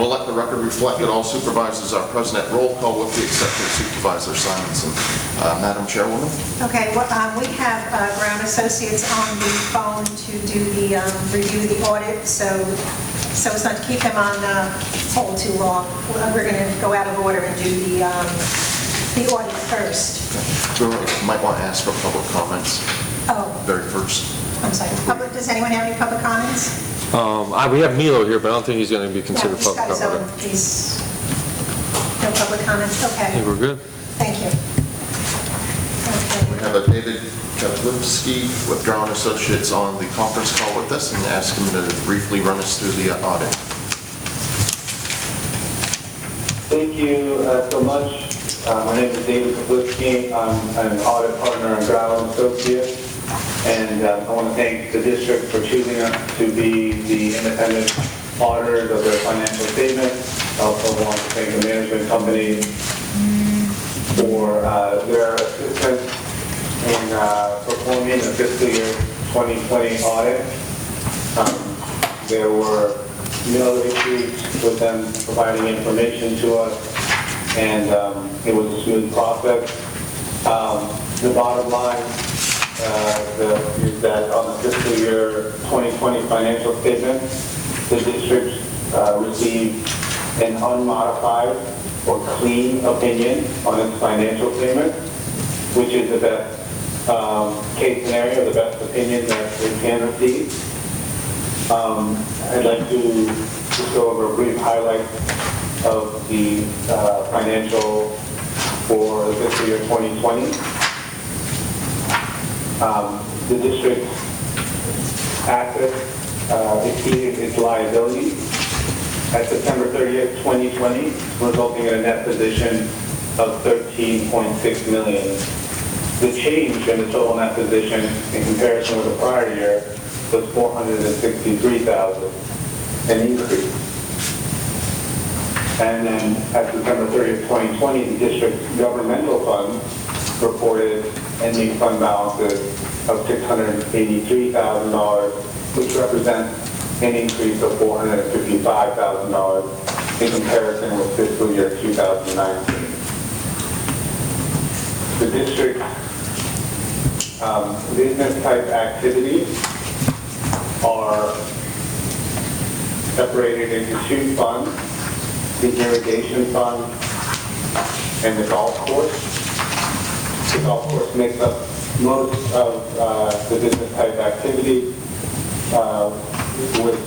we'll let the record reflect that all supervisors are present at roll call with the exception of Supervisor Simonson. Madam Chairwoman? Okay, well, we have Brown Associates on the phone to do the review the audit, so as not to keep them on hold too long, we're going to go out of order and do the audit first. We might want to ask for public comments. Oh. Very first. I'm sorry. Does anyone have any public comments? We have Milo here, but I don't think he's going to be considered No, public comment. No public comments? I Okay. think we're good. Thank you. We have a David Kaplipski with Brown Associates on the conference call with us and ask him to briefly run us through the audit. Thank you so much. My name is David Kaplipski. I'm an audit partner at Brown Associates, and I want to thank the district for choosing us to be the independent auditors of their financial statements. I also want to thank the management company for their assistance in performing the fiscal year 2020 audit. There were no issues with them providing information to us, and it was a smooth process. The bottom line is that on the fiscal year 2020 financial statement, the district received an unmodified or clean opinion on its financial statement, which is the best case scenario, the best opinion that it can receive. I'd like to just go over a brief highlight of the financial for the fiscal year 2020. The district's assets exceeded its liabilities at September 30th, 2020, resulting in a net position of $13.6 million. The change in the total net position in comparison with the prior year was $463,000, an increase. And then at September 30th, 2020, the district's governmental funds reported ending fund balances of $683,000, which represents an increase of $455,000 in comparison with fiscal year 2019. The district's business type activities are separated into two funds, the irrigation fund and the golf course. The golf course makes up most of the business type activity with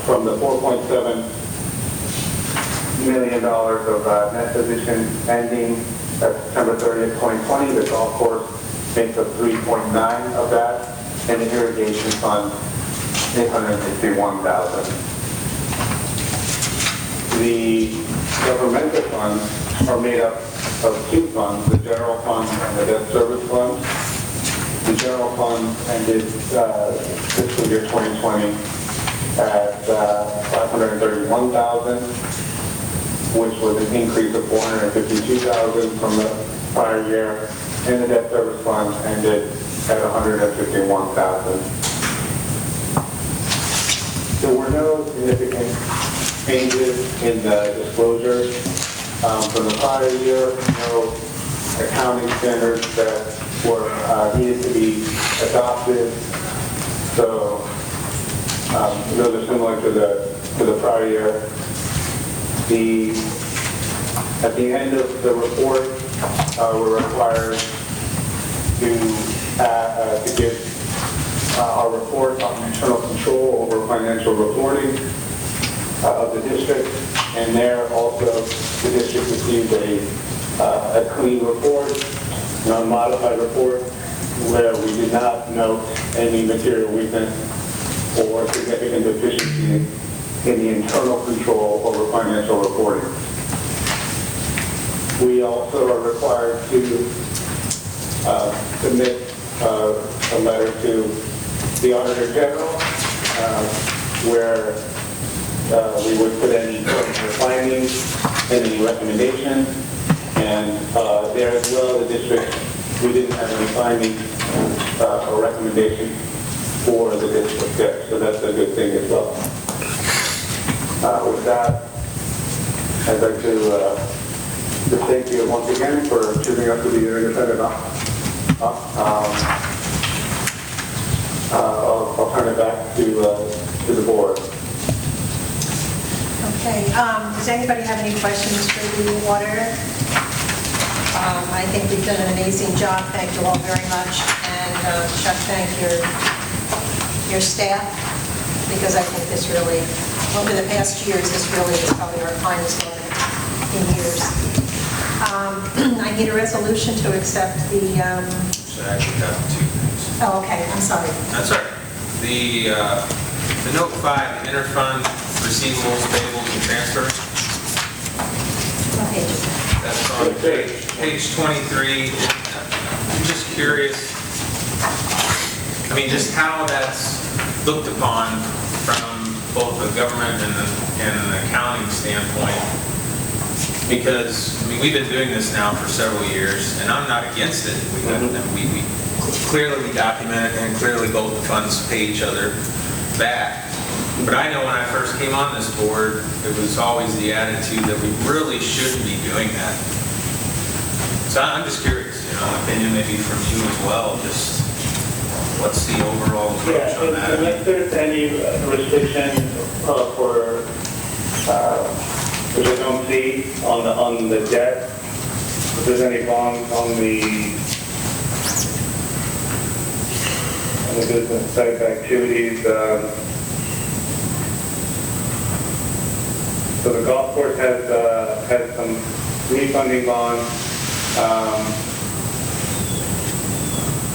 from the $4.7 million of net position ending at September 30th, 2020. The golf course makes up 3.9 of that, and the irrigation fund, $861,000. The governmental funds are made up of two funds, the general fund and the debt service fund. The general fund ended fiscal year 2020 at $531,000, which was an increase of $452,000 from the prior year, and the debt service fund ended at $151,000. There were no significant changes in the disclosures from the prior year, no accounting standards that were needed to be adopted. So those are similar to the prior year. At the end of the report, we're required to give our report on internal control over financial reporting of the district, and there also the district received a clean report, an unmodified report, where we did not note any material weakness or significant deficiency in the internal control over financial reporting. We also are required to submit a letter to the Auditor General where we would put any findings and any recommendations, and there as well, the district, we didn't have any findings or recommendations for the district yet, so that's a good thing as well. With that, I'd like to thank you once again for choosing us to be your independent. I'll turn it back to the board. Okay, does anybody have any questions for the auditor? I think we've done an amazing job, thank you all very much, and Chuck, thank your staff, because I think this really, over the past years, this really is probably our finest audit in years. I need a resolution to accept the, So I actually have two things. oh, okay, I'm sorry. That's all right. The note 5, the interfund receivables, payables, and transfers. Okay. That's on page 23. I'm just curious, I mean, just how that's looked upon from both the government and an accounting standpoint. Because, I mean, we've been doing this now for several years, and I'm not against it. We clearly document it, and clearly both the funds pay each other back. But I know when I first came on this board, it was always the attitude that we really shouldn't be doing that. So I'm just curious, an opinion maybe from you as well, just what's the overall approach on that? Unless there's any restriction for, which I don't see on the debt, if there's any bonds on the business type activities. So the golf course has some refunding bonds,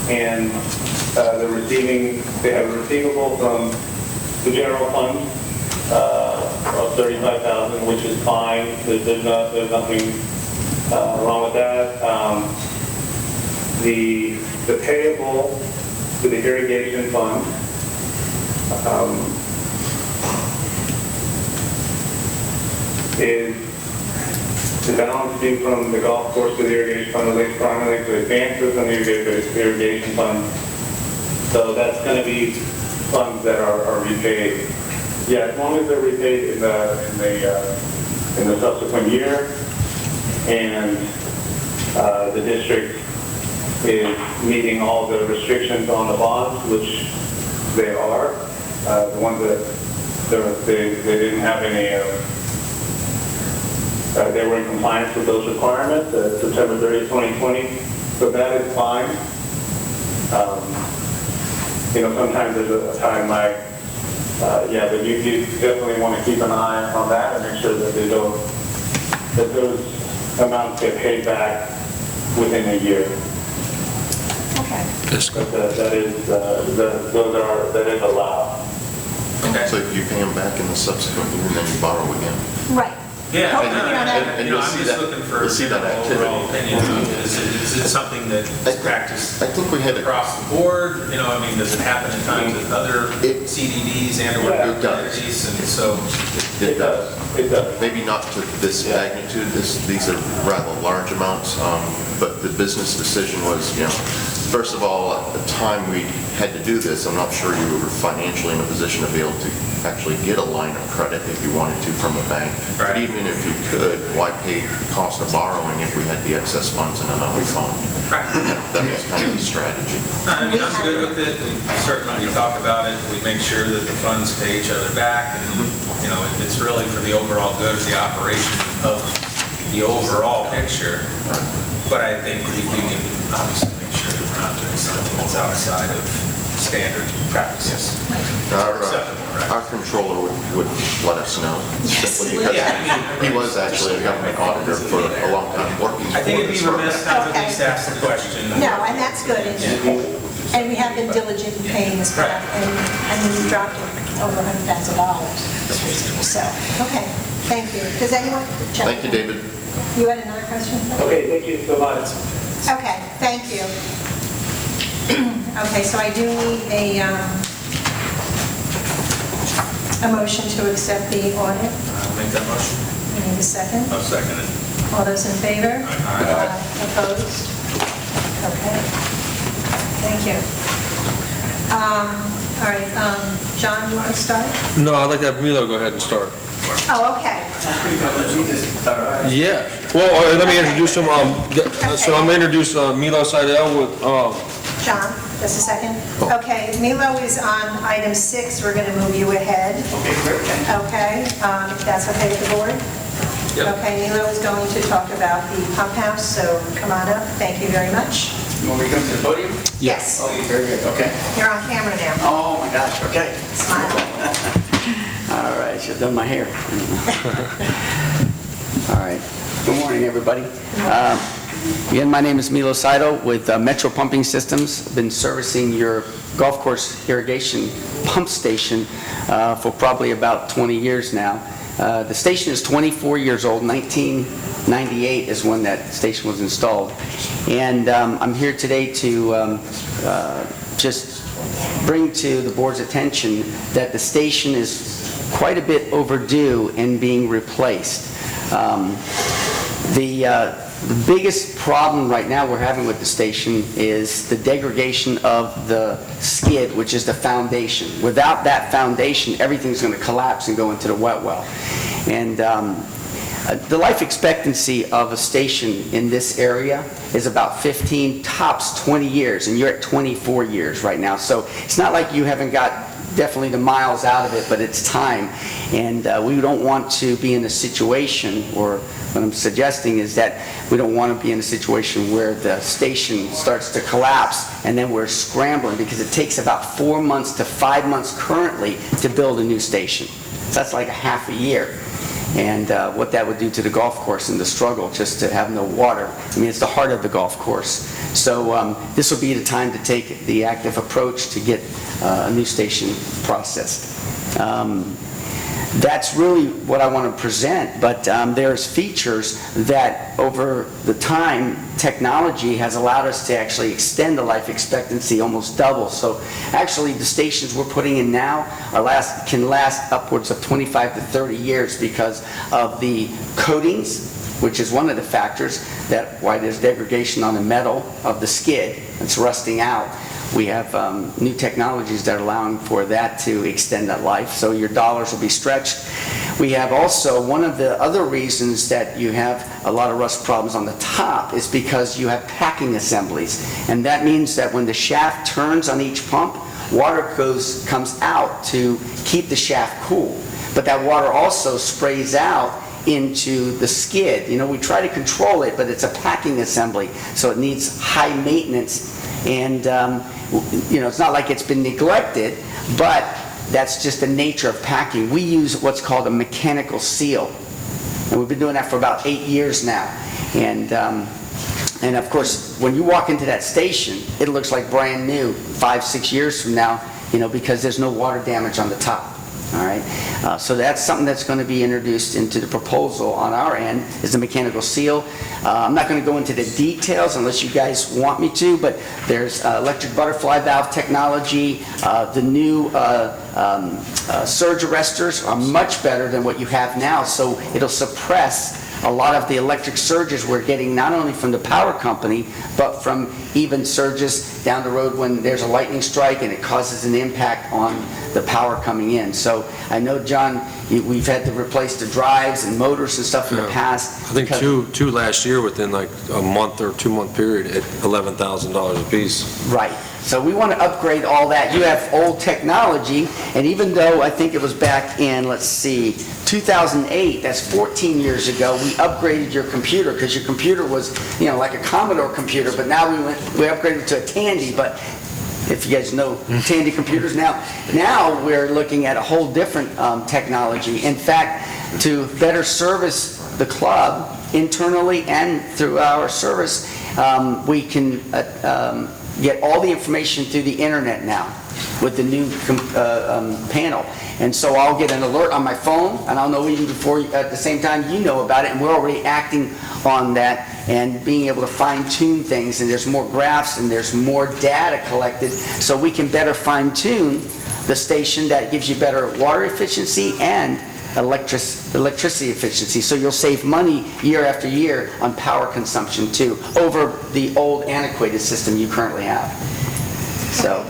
and they have a receivable from the general fund of $35,000, which is fine. There's nothing wrong with that. The payable to the irrigation fund is the balance due from the golf course to the irrigation fund relates primarily to advances on the irrigation fund. So that's going to be funds that are repaid. Yeah, as long as they're repaid in the subsequent year, and the district is meeting all the restrictions on the bonds, which they are. The ones that they didn't have any. They were in compliance with those requirements at September 30, 2020. So that is fine. Sometimes there's a time lag. But you definitely want to keep an eye on that and make sure that those amounts get paid back within a year. Okay. But that is allowed. Okay. So you pay them back in the subsequent year and then you borrow again? Right. Yeah, Hopefully we don't have- And I'm you'll see just that- looking for you'll see that overall activity. opinion. Is it something that is practiced I think we had a, across the board? Does it happen at times with other Yeah, CDDs and/or it does. entities? And so, it does. It does. Maybe not to this magnitude, these are rather large amounts, but the business decision was, first of all, at the time we had to do this, I'm not sure you were financially in a position to be able to actually get a line of credit if you wanted to from a bank. But Right. even if you could, why pay the cost of borrowing if we had the excess funds in another fund? right. That was kind of the strategy. I'm good with it. We certainly talk about it. We make sure that the funds pay each other back, and it's really for the overall good of the operation of the overall picture. But I think we need to obviously make sure that we're not doing something that's outside of standard practices. Our controller would let us know, simply because he was actually a government auditor for a long time working for I think it'd be this firm. remiss not to at least ask the question. No, and that's good. And we have been diligent in paying this back, and we dropped it over $100,000. So, okay, thank you. Does anyone? Chuck? Thank you, David. You had another question? Okay, thank you so much. Okay, thank you. Okay, so I do need a motion to accept the audit. I'll make that motion. I need a second. I'll second it. All those in favor? Aye. Opposed? Okay. Thank you. All right, John, you want to start? No, I'd like to have Milo go ahead and start. Oh, okay. Yeah. Well, let me introduce him. So I'm going to introduce Milo Seidel with, John, just a second. Okay, Milo is on item 6. We're going to move you ahead. Okay, great, thank you. Okay, if that's okay with the board? Yep. Okay, Milo is going to talk about the pump house, so come on up. Thank you very much. You want me to come to the podium? Yes. Oh, very good, okay. You're on camera now. Oh, my gosh, okay. Smile. All right, should have done my hair. All right, good morning, everybody. Again, my name is Milo Seidel with Metro Pumping Systems. I've been servicing your golf course irrigation pump station for probably about 20 years now. The station is 24 years old. 1998 is when that station was installed. And I'm here today to just bring to the board's attention that the station is quite a bit overdue in being replaced. The biggest problem right now we're having with the station is the degradation of the skid, which is the foundation. Without that foundation, everything's going to collapse and go into the wet well. And the life expectancy of a station in this area is about 15, tops 20 years, and you're at 24 years right now. So it's not like you haven't got definitely the miles out of it, but it's time. And we don't want to be in a situation, or what I'm suggesting is that we don't want to be in a situation where the station starts to collapse and then we're scrambling, because it takes about 4 months to 5 months currently to build a new station. So that's like a half a year. And what that would do to the golf course and the struggle just to have no water. I mean, it's the heart of the golf course. So this will be the time to take the active approach to get a new station processed. That's really what I want to present, but there's features that over the time, technology has allowed us to actually extend the life expectancy almost double. So actually the stations we're putting in now can last upwards of 25 to 30 years because of the coatings, which is one of the factors that why there's degradation on the metal of the skid. It's rusting out. We have new technologies that are allowing for that to extend that life, so your dollars will be stretched. We have also, one of the other reasons that you have a lot of rust problems on the top is because you have packing assemblies. And that means that when the shaft turns on each pump, water comes out to keep the shaft cool. But that water also sprays out into the skid. You know, we try to control it, but it's a packing assembly, so it needs high maintenance. And you know, it's not like it's been neglected, but that's just the nature of packing. We use what's called a mechanical seal, and we've been doing that for about 8 years now. And of course, when you walk into that station, it looks like brand new 5, 6 years from now, you know, because there's no water damage on the top. All right, so that's something that's going to be introduced into the proposal on our end, is the mechanical seal. I'm not going to go into the details unless you guys want me to, but there's electric butterfly valve technology. The new surge arresters are much better than what you have now, so it'll suppress a lot of the electric surges we're getting, not only from the power company, but from even surges down the road when there's a lightning strike and it causes an impact on the power coming in. So I know, John, we've had to replace the drives and motors and stuff in the past. I think two last year within like a month or 2 month period at $11,000 a piece. Right. So we want to upgrade all that. You have old technology, and even though I think it was back in, let's see, 2008, that's 14 years ago, we upgraded your computer, because your computer was, you know, like a Commodore computer, but now we upgraded to a Tandy. But if you guys know Tandy computers, now we're looking at a whole different technology. In fact, to better service the club internally and through our service, we can get all the information through the internet now with the new panel. And so I'll get an alert on my phone, and I'll know even before, at the same time you know about it, and we're already acting on that and being able to fine-tune things, and there's more graphs and there's more data collected, so we can better fine-tune the station that gives you better water efficiency and electricity efficiency. So you'll save money year after year on power consumption too, over the old antiquated system you currently have. So,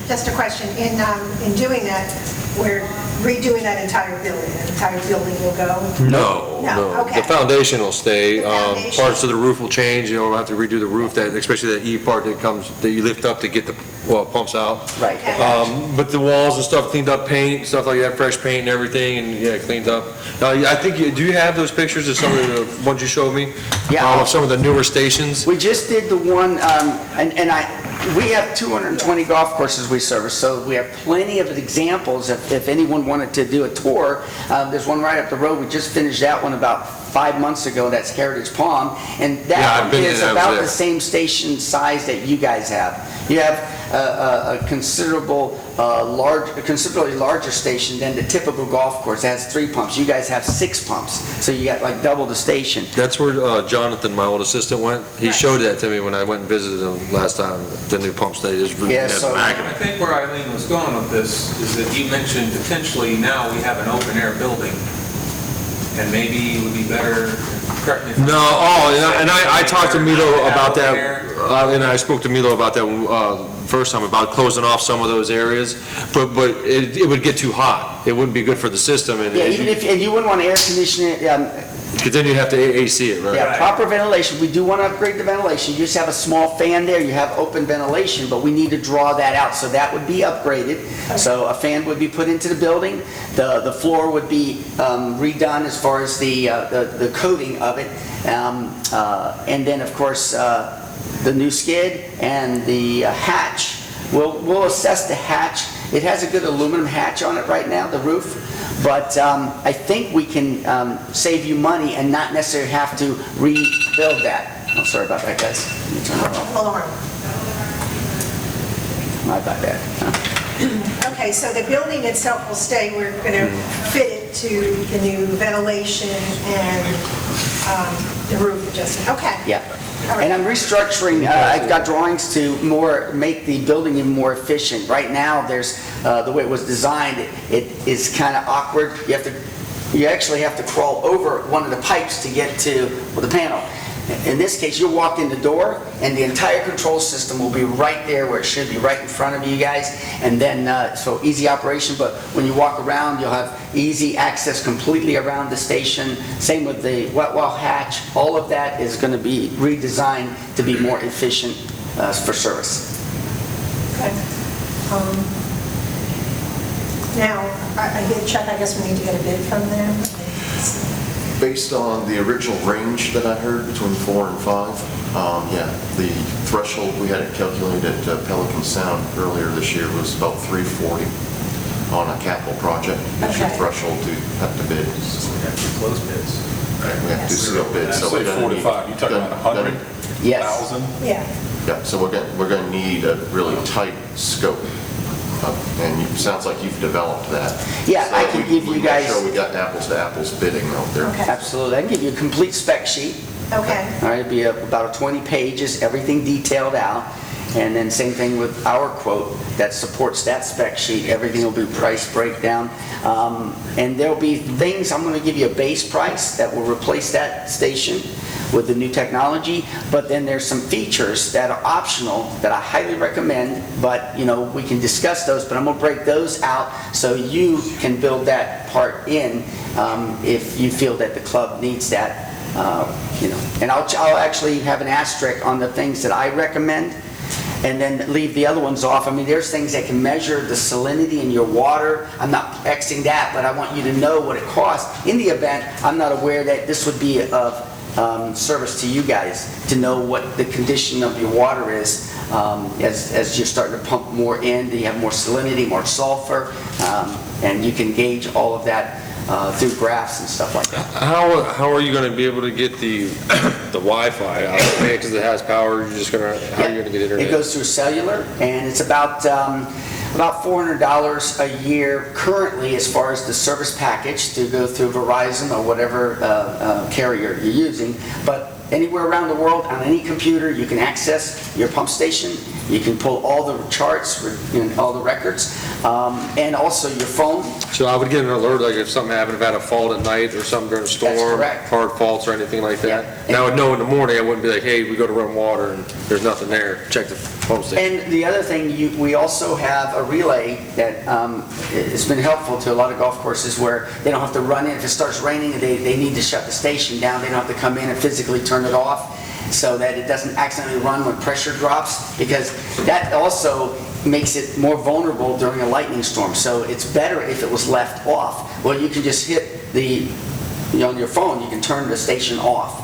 Just a question. In doing that, we're redoing that entire building? The entire building will go? No, No, no. okay. The foundation will stay. The foundation. Parts of the roof will change, we'll have to redo the roof, especially that E part that you lift up to get the pumps out. Right. Okay. But the walls and stuff, cleaned up paint, stuff like that, fresh paint and everything, and yeah, cleaned up. I think, do you have those pictures of some of the ones you showed me? Yeah. Of some of the newer stations? We just did the one, we have 220 golf courses we service, so we have plenty of examples if anyone wanted to do a tour. There's one right up the road, we just finished that one about 5 months ago, that's Heritage Palm, and Yeah, that I've one been is there, I was about there. the same station size that you guys have. You have a considerably larger station than the typical golf course. It has 3 pumps. You guys have 6 pumps, so you got like double the station. That's where Jonathan, my old assistant, went. He Right. showed that to me when I went and visited him last time, the new pump station. Yeah, so- I think where Eileen was going with this is that you mentioned potentially now we have an open air building, and maybe it would be better, correct me if I'm No, wrong, and I talked to Milo about open that, air. and I spoke to Milo about that first time, about closing off some of those areas, but it would get too hot. It wouldn't be good for the system, and Yeah, even if, and you wouldn't want to air condition it, because then you have to AC it, right? yeah, proper ventilation. We do want to upgrade the ventilation. You just have a small fan there, you have open ventilation, but we need to draw that out, so that would be upgraded. So a fan would be put into the building, the floor would be redone as far as the coating of it, and then, of course, the new skid and the hatch. We'll assess the hatch. It has a good aluminum hatch on it right now, the roof, but I think we can save you money and not necessarily have to rebuild that. Oh, sorry about that, guys. Let me turn that off. Alarm. My bad. Okay, so the building itself will stay, we're going to fit it to the new ventilation and the roof adjustment. Okay. Yeah. All right. And I'm restructuring, I've got drawings to make the building even more efficient. Right now, there's, the way it was designed, it is kind of awkward. You actually have to crawl over one of the pipes to get to the panel. In this case, you'll walk in the door, and the entire control system will be right there where it should be, right in front of you guys. And then, so easy operation, but when you walk around, you'll have easy access completely around the station. Same with the wet well hatch. All of that is going to be redesigned to be more efficient for service. Okay. Now, I did check, I guess we need to get a bid from them. Based on the original range that I heard, between 4 and 5, yeah, the threshold we had it calculated at Pelican Sound earlier this year was about 340 on a capital project. That's your Okay. threshold to have to bid. We have to close bids. Right, we have to Yes. seal bids. So Say we're gonna 4 to need- 5, you talking about 100,000? Yes. Yeah. Yeah, so we're going to need a really tight scope. And it sounds like you've developed that. Yeah, So I can give we you make guys- sure we got apples to apples bidding out there. Okay. Absolutely. I can give you a complete spec sheet. Okay. All right, it'd be about 20 pages, everything detailed out. And then same thing with our quote that supports that spec sheet. Everything will be price breakdown. And there'll be things, I'm going to give you a base price that will replace that station with the new technology. But then there's some features that are optional that I highly recommend. But, we can discuss those, but I'm going to break those out so you can build that part in if you feel that the club needs that. And I'll actually have an asterisk on the things that I recommend and then leave the other ones off. I mean, there's things that can measure the salinity in your water. I'm not Xing that, but I want you to know what it costs. In the event, I'm not aware that this would be of service to you guys to know what the condition of your water is as you're starting to pump more in. Do you have more salinity, more sulfur? And you can gauge all of that through graphs and stuff like that. How are you going to be able to get the Wi-Fi out of it? Because it has power, how are you going to get internet? It goes through cellular, and it's about $400 a year currently as far as the service package to go through Verizon or whatever carrier you're using. But anywhere around the world, on any computer, you can access your pump station. You can pull all the charts, all the records, and also your phone. So I would get an alert, like if something happened, if I had a fault at night or something during a storm, correct. hard faults or anything like that. Yeah. And I would know in the morning, I wouldn't be like, hey, we go to run water and there's nothing there, check the pump station. And the other thing, we also have a relay that has been helpful to a lot of golf courses where they don't have to run in. If it starts raining, they need to shut the station down. They don't have to come in and physically turn it off so that it doesn't accidentally run when pressure drops, because that also makes it more vulnerable during a lightning storm. So it's better if it was left off. Well, you can just hit on your phone, you can turn the station off.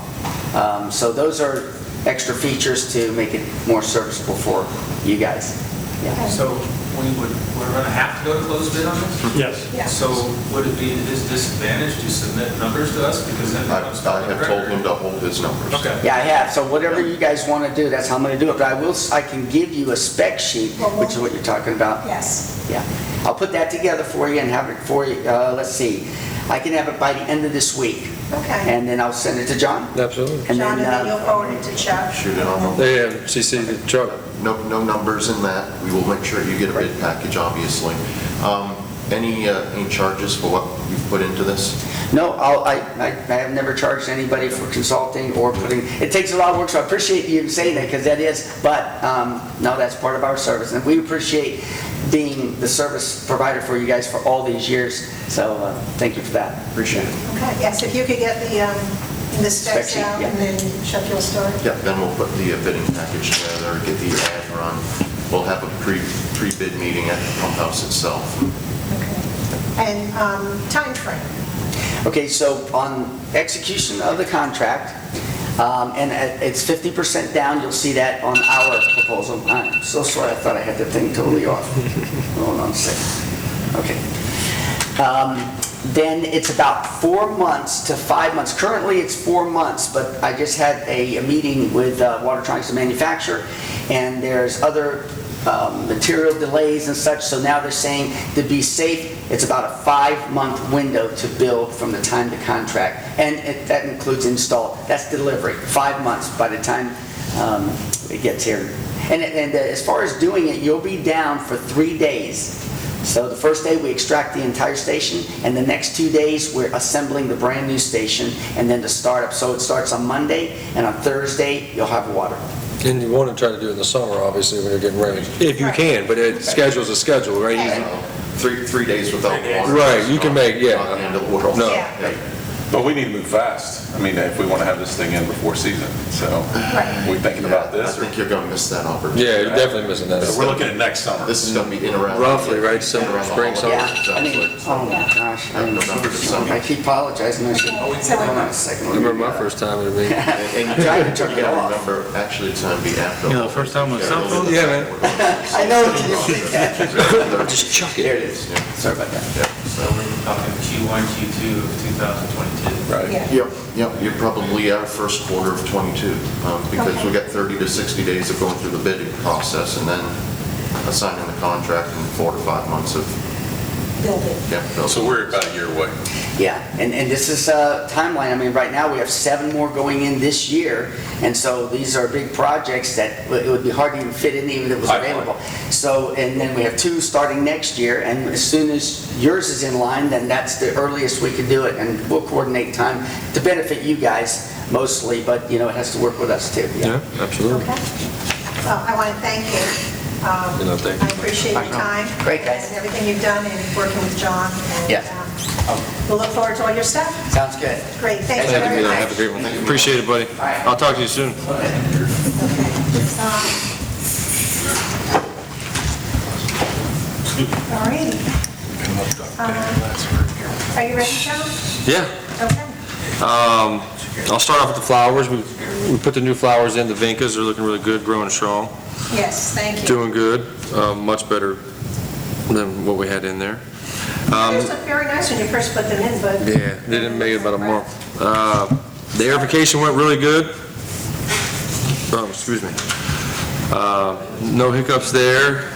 So those are extra features to make it more serviceable for you guys. Yeah. So we're going to have to go to closed bid on this? Yes. Yeah. So would it be to his disadvantage to submit numbers to us, because then it I becomes I public have told record? him to hold his numbers. Okay. Yeah, I have. So whatever you guys want to do, that's how I'm going to do it. But I can give you a spec sheet, which is what you're talking about. Yes. Yeah. I'll put that together for you and have it for you. Let's see. I can have it by the end of this week. Okay. And then I'll send it to John. Absolutely. And John, and then you'll then, forward it to Chuck. Shoot it on the Yeah, CC the truck. No numbers in that. We will make sure you get a bid package, obviously. Any charges for what you've put into this? no, I have never charged anybody for consulting or putting, it takes a lot of work, so I appreciate you saying that, because that is, but no, that's part of our service. And we appreciate being the service provider for you guys for all these years. So thank you for that. Appreciate it. Okay, yes, if you could get the Spec specs sheet, out, yeah. and then Chuck, you'll start. Yeah, then we'll put the bidding package together, get the ad run. We'll have a pre-bid meeting at the pump house itself. Okay. And time frame. Okay, so on execution of the contract, and it's 50% down, you'll see that on our proposal. I'm so sorry, I thought I had the thing totally off. Hold on a second. Okay. Then it's about 4 months to 5 months. Currently, it's 4 months, but I just had a meeting with Watertronics, the manufacturer, and there's other material delays and such, so now they're saying to be safe, it's about a 5-month window to build from the time the contract, and that includes install. That's delivery, 5 months by the time it gets here. And as far as doing it, you'll be down for 3 days. So the first day, we extract the entire station, and the next 2 days, we're assembling the brand-new station, and then the startup. So it starts on Monday, and on Thursday, you'll have water. And you want to try to do it in the summer, obviously, when you're getting rain. If you can, but schedule's a schedule, right? So, 3 days without water. Right, you can make, yeah. Not the end of the world. No. Yeah. But we need to move fast. I mean, if we want to have this thing in before season, so we thinking about I this? or- think you're going to miss that opportunity. Yeah, you're definitely missing that. So we're looking at next summer. This is going to be in around. Roughly, right, summer, around the spring, summer. holidays, Yeah, I mean, exactly. oh my gosh, November, December. I keep apologizing, I should, hold on a second. I remember my first time with me. And you Trying to turn it gotta off. remember, actually, it's going to be after. You know, the first time with cell phone? Yeah, man. I know, can you believe that? Just chuck There it. it is. Sorry about that. So we're talking Q1, Q2 of 2022. Right. Yeah. Yep, you're probably our first quarter of '22, because we got 30 to 60 days of going through the bidding process, and then assigning the contract in 4 to 5 months of, Building. yeah. So we're about a year away. Yeah, and this is a timeline. I mean, right now, we have 7 more going in this year, and so these are big projects that it would be hard to even fit in even if it was Pipeline. available. So, and then we have 2 starting next year, and as soon as yours is in line, then that's the earliest we could do it, and we'll coordinate time to benefit you guys mostly, but, it has to work with us too. Yeah, absolutely. Okay. Well, I want to thank you. Thank you. I appreciate your time. Great, guys. And everything you've done and working with John. And, Yeah. We'll look forward to all your stuff. Sounds good. Great, thank you Thank you, very Mila. much. Have a great one. Appreciate it, buddy. I'll talk to you soon. All righty. Are you ready, John? Yeah. Okay. I'll start off with the flowers. We put the new flowers in, the Vincas. They're looking really good, growing strong, Yes, thank you. doing good, much better than what we had in there. Those look very nice when you first put them in, but... Yeah, they didn't make it about a month. The aerification went really good. Excuse me. No hiccups there.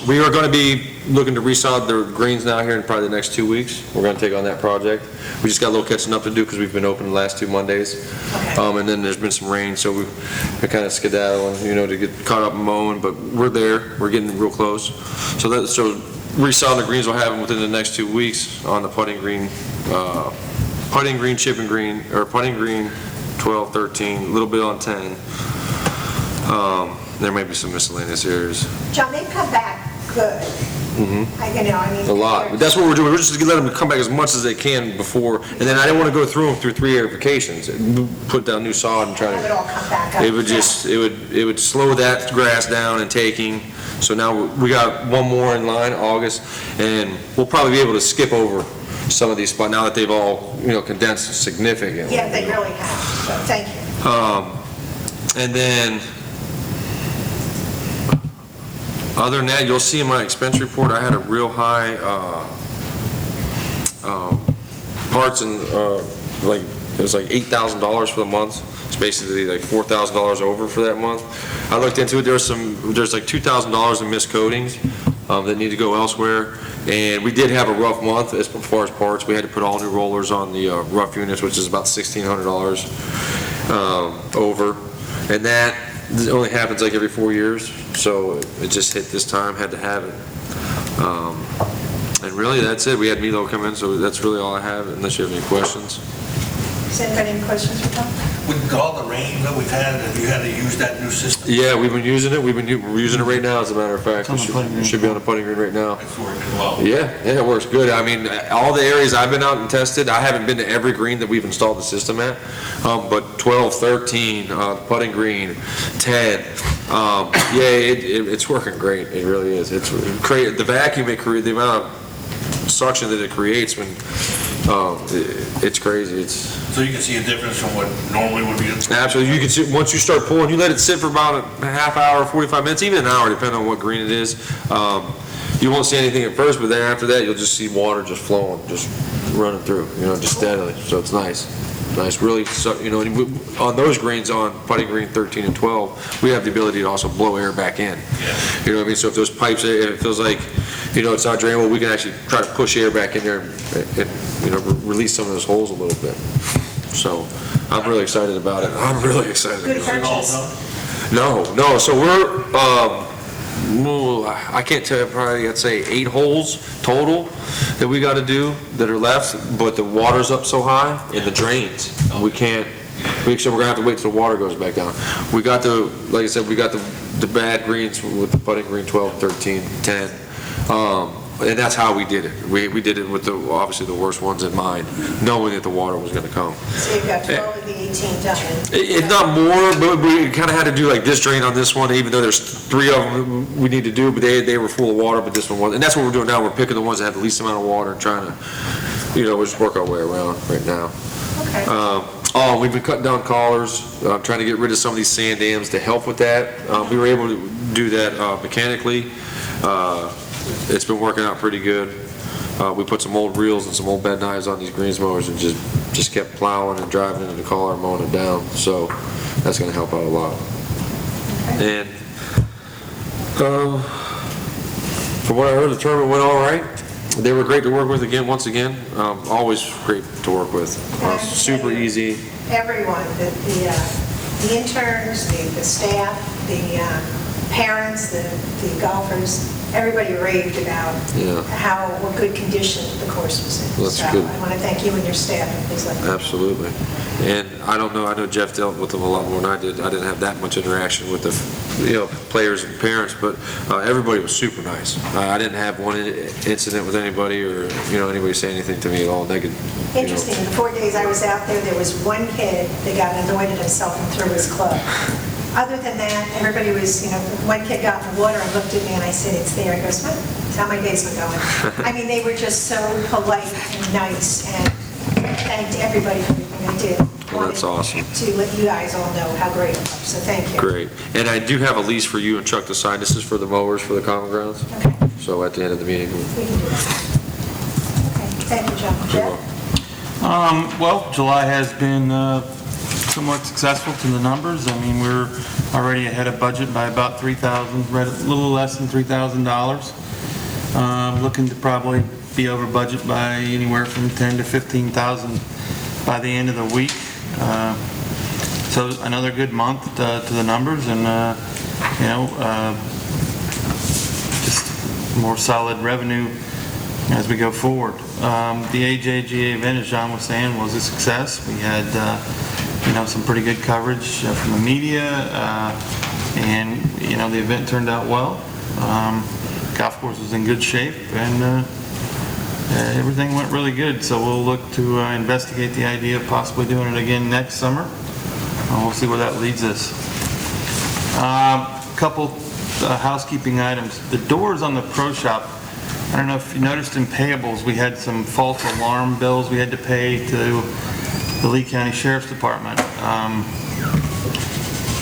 We are going to be looking to resod the greens now here in probably the next 2 weeks. We're going to take on that project. We just got a little catching up to do because we've been open the last 2 Mondays. Okay. And then there's been some rain, so we're kind of skedaddling, to get caught up in mowing, but we're there. We're getting real close. So resodding the greens will happen within the next 2 weeks on the putting green, chipping green, or putting green 12, 13, a little bit on 10. There may be some miscellaneous areas. John, they've come back good. I mean. A lot. But that's what we're doing. We're just gonna let them come back as much as they can before, and then I didn't want to go through them through 3 aerifications, put down new sod and try Have it all come back up. It would just, it would slow that grass down and taking. So now we got one more in line, August, and we'll probably be able to skip over some of these spots now that they've all, condensed significantly. Yeah, they really have, so thank you. And then, other than that, you'll see in my expense report, I had a real high parts and, it was like $8,000 for the month. It's basically like $4,000 over for that month. I looked into it, there's like $2,000 in missed coatings that need to go elsewhere. And we did have a rough month as far as parts. We had to put all new rollers on the rough units, which is about $1,600 over. And that only happens like every 4 years, so it just hit this time, had to have it. And really, that's it. We had Milo come in, so that's really all I have, unless you have any questions. Does anybody have any questions for Tom? With all the rain that we've had, have you had to use that new system? Yeah, we've been using it. We're using it right now, as a matter of fact. It's on the putting green. It should be on the putting green right now. It's working well. Yeah, it works good. I mean, all the areas I've been out and tested, I haven't been to every green that we've installed the system at, but 12, 13, putting green, 10, it's working great. It really is. It's the vacuum it creates, the amount of suction that it creates when, it's crazy. So you can see a difference from what normally would be. Absolutely. You can see, once you start pulling, you let it sit for about a half hour, 45 minutes, even an hour, depending on what green it is. You won't see anything at first, but then after that, you'll just see water just flowing, just running through, just steadily. So it's nice. Nice, really, on those greens, on putting green 13 and 12, we have the ability to also blow air back in. Yeah. You know what I mean? So if those pipes, if it feels like, it's not drainable, we can actually try to push air back in there and release some of those holes a little bit. So I'm really excited about it. I'm really excited. Good about it. purchase. No. So we're, I can't tell you, probably I'd say 8 holes total that we got to do that are left, but the water's up so high in the drains, we can't. So we're gonna have to wait till the water goes back down. We got like I said, we got the bad greens with the putting green 12, 13, 10. And that's how we did it. We did it with obviously the worst ones in mind, knowing that the water was going to come. So you've got 12 of the 18 done. If not more, but we kind of had to do like this drain on this one, even though there's 3 of them we need to do, but they were full of water, but this one wasn't. And that's what we're doing now. We're picking the ones that have the least amount of water and trying to, we'll just work our way around right now. Okay. We've been cutting down collars, trying to get rid of some of these sand dams to help with that. We were able to do that mechanically. It's been working out pretty good. We put some old reels and some old bed knives on these greens mowers and just kept plowing and driving into the collar and mowing it down. So that's going to help out a lot. And from what I heard, the tournament went all right. They were great to work with once again. Always great to work with. Super easy. Everyone, the interns, the staff, the parents, the golfers, everybody raved about what good condition the course was in. That's so good. I want to thank you and your staff and things like that. Absolutely. And I know Jeff dealt with them a lot more than I did. I didn't have that much interaction with the players and parents, but everybody was super nice. I didn't have one incident with anybody or anybody say anything to me at all negative. Interesting. The 4 days I was out there was one kid that got annoyed at himself and threw his club. Other than that, everybody was, one kid got in the water and looked at me and I said, it's there. He goes, well, that's how my days were going. I mean, they were just so polite and nice and thanked everybody for everything they did. Well, that's awesome. To let you guys all know how great it was, so thank you. Great. And I do have a lease for you and Chuck to sign. This is for the mowers for the common grounds. Okay, So at the end of the meeting. we can do that. Okay, thank you, John. Jeff? Well, July has been somewhat successful to the numbers. I mean, we're already ahead of budget by about $3,000, right, a little less than $3,000. Looking to probably be over budget by anywhere from $10,000 to $15,000 by the end of the week. So another good month to the numbers, and just more solid revenue as we go forward. The AJGA event, as John was saying, was a success. We had some pretty good coverage from the media. And, you know, the event turned out well. Golf course was in good shape, and everything went really good. So we'll look to investigate the idea of possibly doing it again next summer. We'll see where that leads us. Couple housekeeping items. The doors on the pro shop, I don't know if you noticed in payables, we had some false alarm bills we had to pay to the Lee County Sheriff's Department.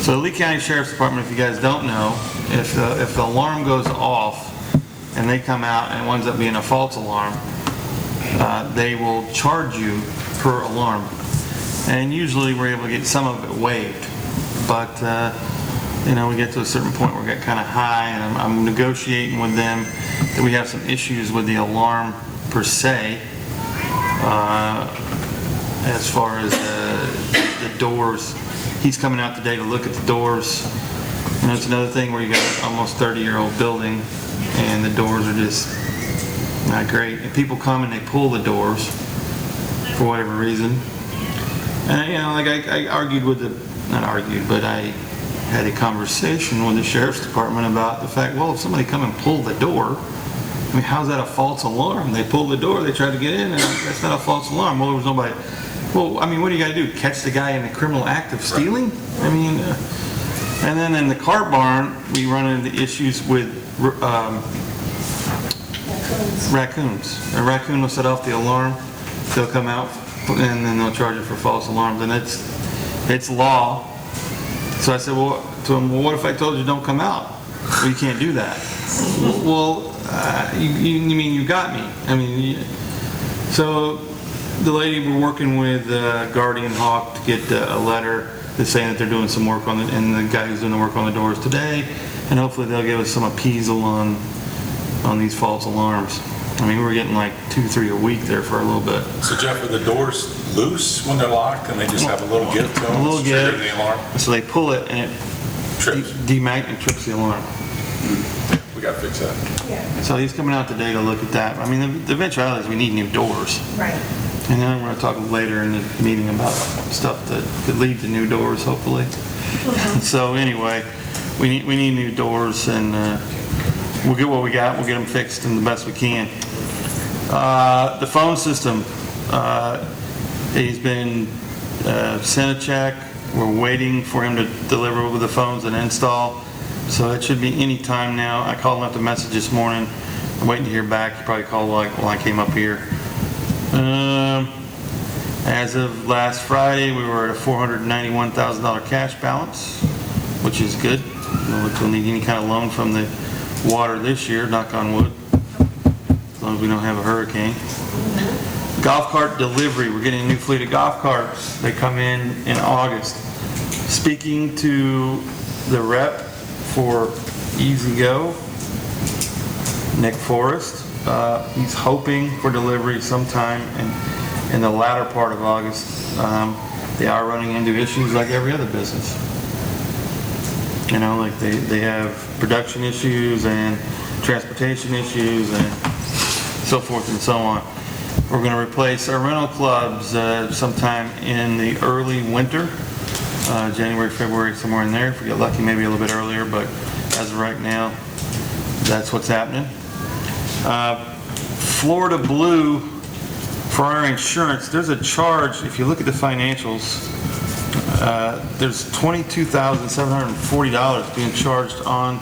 So the Lee County Sheriff's Department, if you guys don't know, if the alarm goes off and they come out and it winds up being a false alarm, they will charge you per alarm. And usually we're able to get some of it waived. But, you know, we get to a certain point where we get kind of high, and I'm negotiating with them that we have some issues with the alarm per se, as far as the doors. He's coming out today to look at the doors. You know, it's another thing where you got an almost 30-year-old building and the doors are just not great. And people come and they pull the doors for whatever reason. And, you know, like I argued with not argued, but I had a conversation with the Sheriff's Department about the fact, well, if somebody come and pull the door, I mean, how's that a false alarm? They pulled the door, they tried to get in, and that's not a false alarm. Well, there was nobody. Well, I mean, what do you got to do? Catch the guy in the criminal act of stealing? I mean, and then in the car barn, we run into issues with raccoons. A raccoon will set off the alarm, they'll come out, and then they'll charge you for false alarms, and it's law. So I said, well, to him, well, what if I told you don't come out? Well, you can't do that. Well, you mean you got me? I mean, so the lady, we're working with Guardian Hawk to get a letter that's saying that they're doing some work on it, and the guy who's doing the work on the doors today, and hopefully they'll give us some appeasal on these false alarms. I mean, we're getting like 2-3 a week there for a little bit. So Jeff, are the doors loose when they're locked and they just have a little give to them? A little give. The alarm? So they pull it and it Trips. and trips the alarm. We gotta fix that. Yeah, So he's coming out today to look at that. I mean, the eventuality is we need new doors. right. And then we're going to talk later in the meeting about stuff that could lead to new doors, hopefully. So anyway, we need new doors, and we'll get what we got. We'll get them fixed and the best we can. The phone system, he's been sent a check. We're waiting for him to deliver with the phones and install. So it should be any time now. I called him up the message this morning. I'm waiting to hear back. He probably called while I came up here. As of last Friday, we were at a $491,000 cash balance, which is good. We'll need any kind of loan from the water this year, knock on wood, as long as we don't have a hurricane. Golf cart delivery, we're getting a new fleet of golf carts. They come in August. Speaking to the rep for Easy Go, Nick Forrest, he's hoping for delivery sometime in the latter part of August. They are running into issues like every other business. You know, like they have production issues and transportation issues and so forth and so on. We're going to replace our rental clubs sometime in the early winter, January, February, somewhere in there. If we get lucky, maybe a little bit earlier, but as of right now, that's what's happening. Florida Blue, for our insurance, there's a charge. If you look at the financials, there's $22,740 being charged on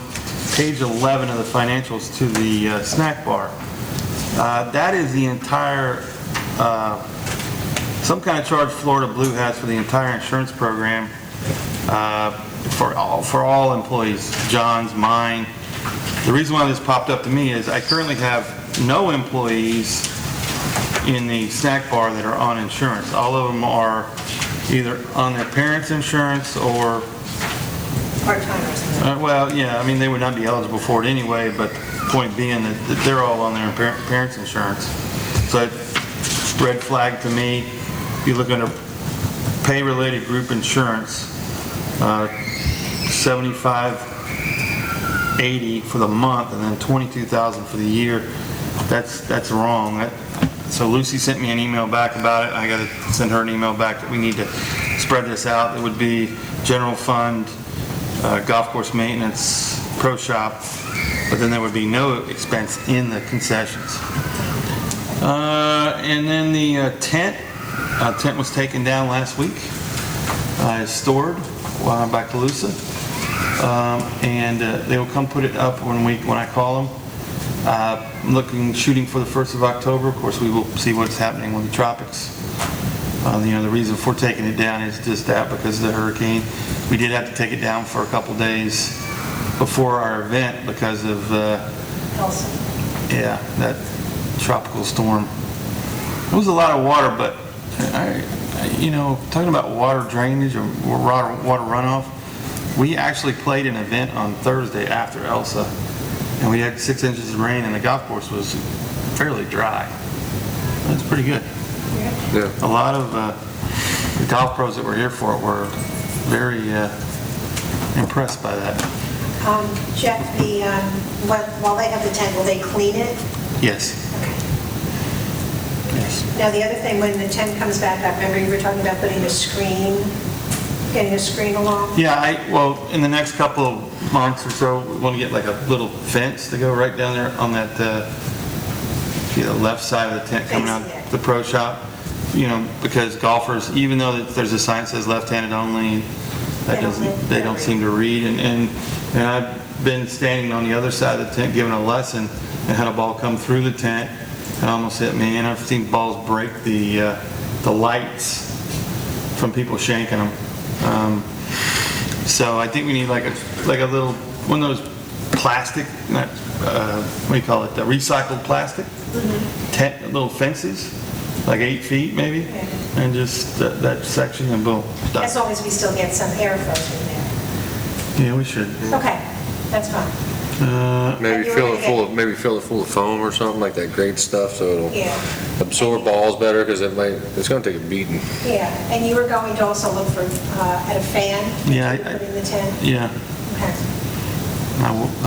page 11 of the financials to the snack bar. That is the entire, some kind of charge Florida Blue has for the entire insurance program for all employees, John's, mine. The reason why this popped up to me is I currently have no employees in the snack bar that are on insurance. All of them are either on their parents' insurance or Part-timers. well, yeah, I mean, they would not be eligible for it anyway, but the point being that they're all on their parents' insurance. So it red flag to me. If you look under pay-related group insurance, $75.80 for the month and then $22,000 for the year. That's wrong. So Lucy sent me an email back about it. I got to send her an email back that we need to spread this out. It would be general fund golf course maintenance, pro shop, but then there would be no expense in the concessions. And then the tent was taken down last week. It's stored by Calusa. And they will come put it up when I call them. Shooting for the 1st of October. Of course, we will see what's happening with the tropics. The reason for taking it down is just that because of the hurricane. We did have to take it down for a couple days before our event because of that tropical storm. It was a lot of water, but talking about water drainage or water runoff, we actually played an event on Thursday after Elsa, and we had 6 inches of rain, and the golf course was fairly dry. That's pretty good. Yeah. A lot of the golf pros that were here for it were very impressed by that. Jeff, while they have the tent, will they clean it? Yes. Okay. Yes. Now, the other thing, when the tent comes back up, remember you were talking about getting a screen along? Yeah, in the next couple of months or so, we want to get like a little fence to go right down there on that, the left side of the tent coming out the pro shop. Because golfers, even though there's a sign that says left-handed only, they don't seem to read. And I've been standing on the other side of the tent giving a lesson and had a ball come through the tent and almost hit me. And I've seen balls break the lights from people shanking them. So I think we need like a little one of those plastic, not what do you call it? The recycled plastic tent, little fences, like 8 feet maybe, and just that section and boom, done. As long as we still get some airflow through there. Yeah, we should. Okay, that's fine. Maybe you were fill gonna it full of foam or something like that grade stuff so it'll Yeah. absorb balls better because it's going to take a beating. Yeah, and you were going to also look for, at a fan? Yeah, to put in the tent? Yeah. Okay. I will